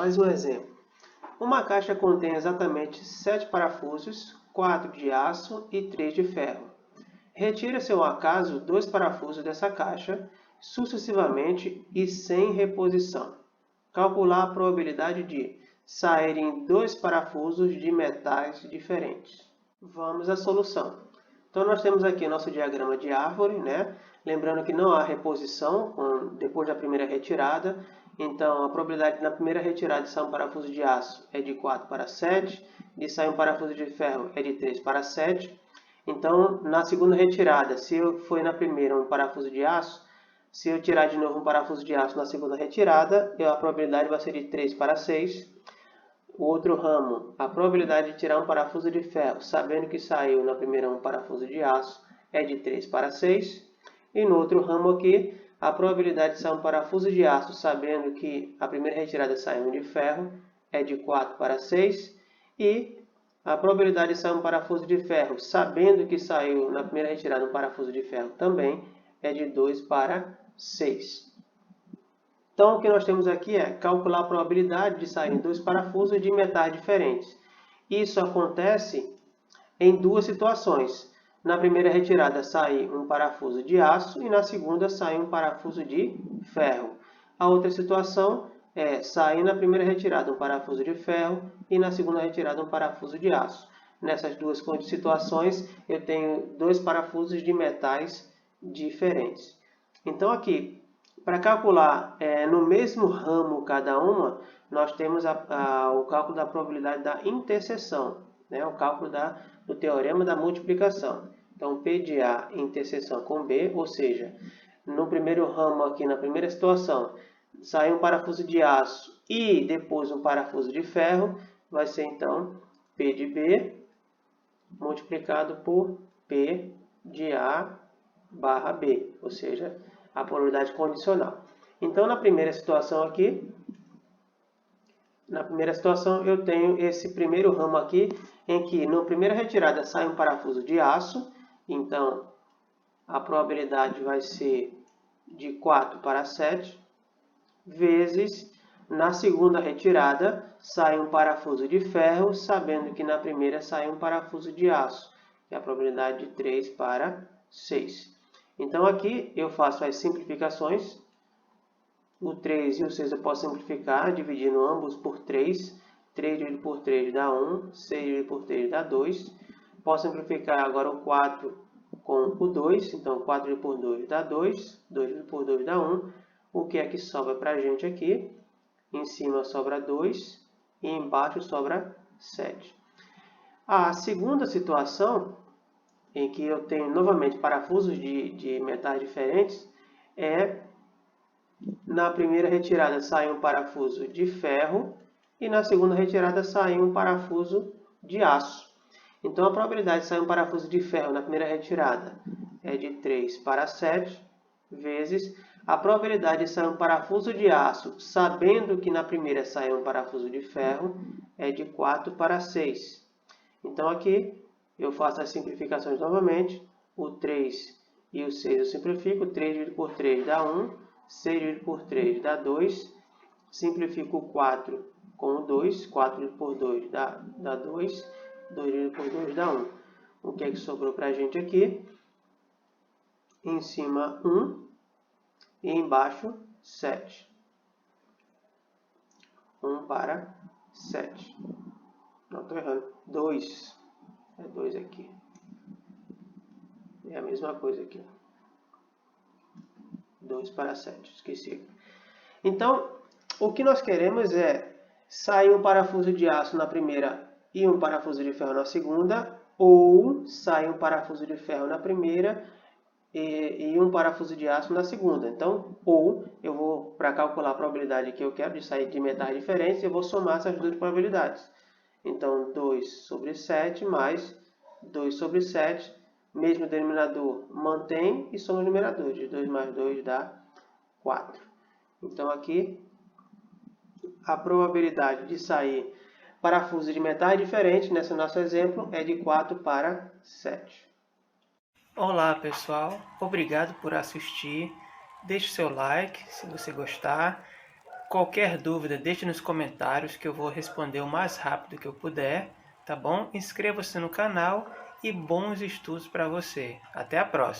Mais um exemplo. Uma caixa contém exatamente 7 parafusos, 4 de aço e 3 de ferro. Retira-se ao acaso 2 parafusos dessa caixa, sucessivamente e sem reposição. Calcular a probabilidade de saírem 2 parafusos de metais diferentes. Vamos à solução. Então, nós temos aqui nosso diagrama de árvore, né? Lembrando que não há reposição depois da primeira retirada. Então, a probabilidade na primeira retirada de sair um parafuso de aço é de 4 para 7, de sair um parafuso de ferro é de 3 para 7. Então, na segunda retirada, se foi na primeira um parafuso de aço, se eu tirar de novo um parafuso de aço na segunda retirada, a probabilidade vai ser de 3 para 6. O outro ramo, a probabilidade de tirar um parafuso de ferro, sabendo que saiu na primeira um parafuso de aço, é de 3 para 6. E no outro ramo aqui, a probabilidade de sair um parafuso de aço, sabendo que a primeira retirada saiu um de ferro, é de 4 para 6. E a probabilidade de sair um parafuso de ferro, sabendo que saiu na primeira retirada um parafuso de ferro também, é de 2 para 6. Então, o que nós temos aqui é calcular a probabilidade de saírem 2 parafusos de metais diferentes. Isso acontece em duas situações. Na primeira retirada sai um parafuso de aço e na segunda sai um parafuso de ferro. A outra situação é sair na primeira retirada um parafuso de ferro e na segunda retirada um parafuso de aço. Nessas duas situações eu tenho 2 parafusos de metais diferentes. Então aqui, para calcular no mesmo ramo cada uma, nós temos o cálculo da probabilidade da interseção, né? O cálculo do teorema da multiplicação. Então, P de A interseção com B, ou seja, no primeiro ramo aqui, na primeira situação, sai um parafuso de aço e depois um parafuso de ferro, vai ser então P de B multiplicado por P de A barra B, ou seja, a probabilidade condicional. Então, na primeira situação aqui, eu tenho esse primeiro ramo aqui, em que na primeira retirada sai um parafuso de aço, então a probabilidade vai ser de 4 para 7, vezes na segunda retirada sai um parafuso de ferro, sabendo que na primeira sai um parafuso de aço, que é a probabilidade de 3 para 6. Então, aqui eu faço as simplificações. O 3 e o 6 eu posso simplificar, dividindo ambos por 3. 3 dividido por 3 dá 1, 6 dividido por 3 dá 2. Posso simplificar agora o 4 com o 2. Então, 4 dividido por 2 dá 2. 2 dividido por 2 dá 1. O que é que sobra para a gente aqui? Em cima sobra 2 e embaixo sobra 7. A segunda situação, em que eu tenho novamente parafusos de metais diferentes, na primeira retirada sai um parafuso de ferro e na segunda retirada sai um parafuso de aço. Então, a probabilidade de sair um parafuso de ferro na primeira retirada é de 3 para 7, vezes a probabilidade de sair um parafuso de aço, sabendo que na primeira sai um parafuso de ferro, é de 4 para 6. Então, aqui eu faço as simplificações novamente. O 3 e o 6 eu simplifico. 3 dividido por 3 dá 1. 6 dividido por 3 dá 2. Simplifico o 4 com o 2. 4 dividido por 2 dá 2. 2 dividido por 2 dá 1. O que é que sobrou para a gente aqui? Em cima 1 e embaixo 7. 1 para 7. Não, estou errando. 2. É 2 aqui. É a mesma coisa aqui. 2 para 7. Esqueci. Então, o que nós queremos é sair um parafuso de aço na primeira e um parafuso de ferro na segunda, ou sair um parafuso de ferro na primeira e um parafuso de aço na segunda. Então, ou eu vou, para calcular a probabilidade que eu quero de sair de metais diferentes, eu vou somar essas duas probabilidades. Então, 2 sobre 7 mais 2 sobre 7, mesmo denominador mantém e soma os numeradores. 2 mais 2 dá 4. Então, aqui, a probabilidade de sair parafusos de metais diferentes, nesse nosso exemplo, é de 4 para 7. Olá, pessoal. Obrigado por assistir. Deixe seu like se você gostar. Qualquer dúvida, deixe nos comentários que eu vou responder o mais rápido que eu puder, tá bom? Inscreva-se no canal e bons estudos para você. Até a próxima!